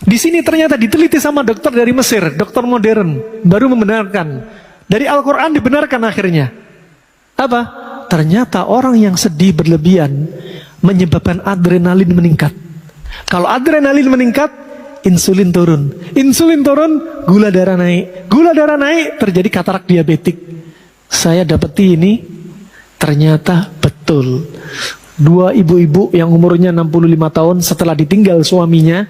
Di sini ternyata diteliti sama dokter dari Mesir, dokter modern, baru membenarkan. Dari Al-Quran dibenarkan akhirnya. Apa? Ternyata orang yang sedih berlebihan menyebabkan adrenalin meningkat. Kalau adrenalin meningkat, insulin turun. Insulin turun, gula darah naik. Gula darah naik, terjadi katarak diabetik. Saya dapeti ini, ternyata betul. Dua ibu-ibu yang umurnya 65 tahun setelah ditinggal suaminya,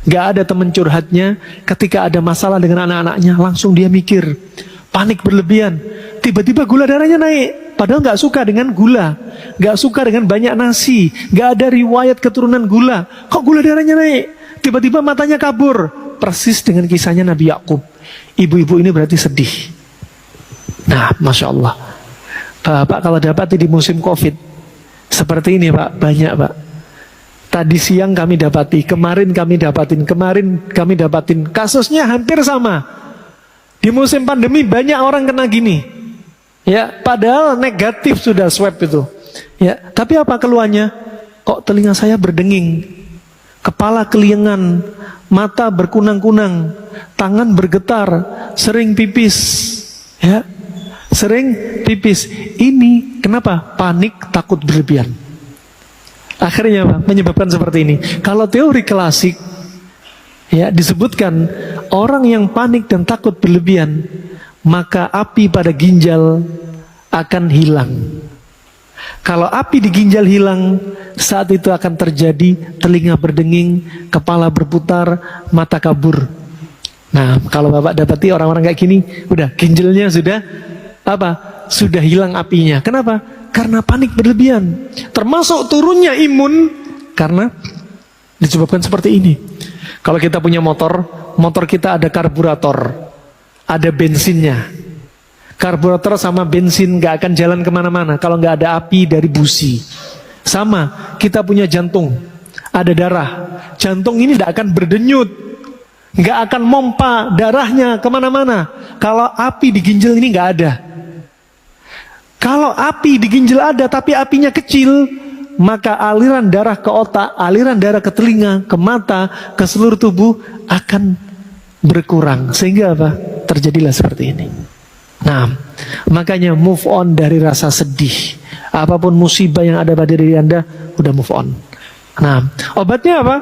gak ada teman curhatnya, ketika ada masalah dengan anak-anaknya, langsung dia mikir, panik berlebihan. Tiba-tiba gula darahnya naik, padahal gak suka dengan gula, gak suka dengan banyak nasi, gak ada riwayat keturunan gula. Kok gula darahnya naik? Tiba-tiba matanya kabur. Persis dengan kisahnya Nabi Yakub. Ibu-ibu ini berarti sedih. Nah, Masya Allah, Bapak kalau dapati di musim Covid seperti ini Pak, banyak Pak. Tadi siang kami dapati, kemarin kami dapatin, kasusnya hampir sama. Di musim pandemi banyak orang kena gini. Ya, padahal negatif sudah swab itu. Ya, tapi apa keluhannya? Kok telinga saya berdenging, kepala keliengan, mata berkunang-kunang, tangan bergetar, sering pipis. Ya, sering pipis. Ini kenapa? Panik, takut berlebihan. Akhirnya apa? Menyebabkan seperti ini. Kalau teori klasik, ya, disebutkan orang yang panik dan takut berlebihan, maka api pada ginjal akan hilang. Kalau api di ginjal hilang, saat itu akan terjadi telinga berdenging, kepala berputar, mata kabur. Nah, kalau Bapak dapati orang-orang kayak gini, udah ginjalnya sudah apa? Sudah hilang apinya. Kenapa? Karena panik berlebihan. Termasuk turunnya imun karena disebabkan seperti ini. Kalau kita punya motor, motor kita ada karburator, ada bensinnya. Karburator sama bensin gak akan jalan kemana-mana kalau gak ada api dari busi. Sama, kita punya jantung, ada darah. Jantung ini gak akan berdenyut, gak akan mompa darahnya kemana-mana kalau api di ginjal ini gak ada. Kalau api di ginjal ada tapi apinya kecil, maka aliran darah ke otak, aliran darah ke telinga, ke mata, ke seluruh tubuh akan berkurang. Sehingga apa? Terjadilah seperti ini. Nah, makanya move on dari rasa sedih. Apapun musibah yang ada pada diri Anda, udah move on. Nah, obatnya apa?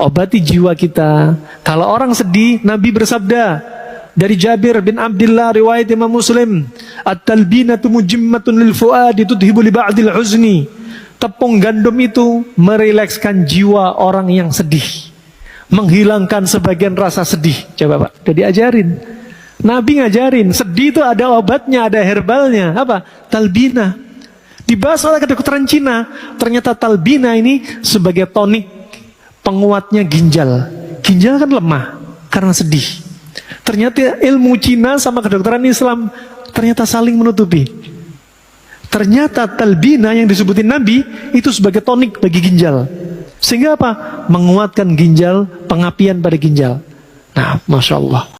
Obati jiwa kita. Kalau orang sedih, Nabi bersabda dari Jabir bin Abdullah, riwayat Imam Muslim, at-talbinatu mujimmatun lil fuadi tudhibu li ba'dil huzni. Tepung gandum itu merilekskan jiwa orang yang sedih, menghilangkan sebagian rasa sedih. Coba Pak, udah diajarin. Nabi ngajarin, sedih itu ada obatnya, ada herbalnya. Apa? Talbina. Dibahas oleh kedokteran Cina. Ternyata talbina ini sebagai tonik penguatnya ginjal. Ginjal kan lemah karena sedih. Ternyata ilmu Cina sama kedokteran Islam ternyata saling menutupi. Ternyata talbina yang disebutin Nabi itu sebagai tonik bagi ginjal. Sehingga apa? Menguatkan ginjal, pengapian pada ginjal. Nah, Masya Allah.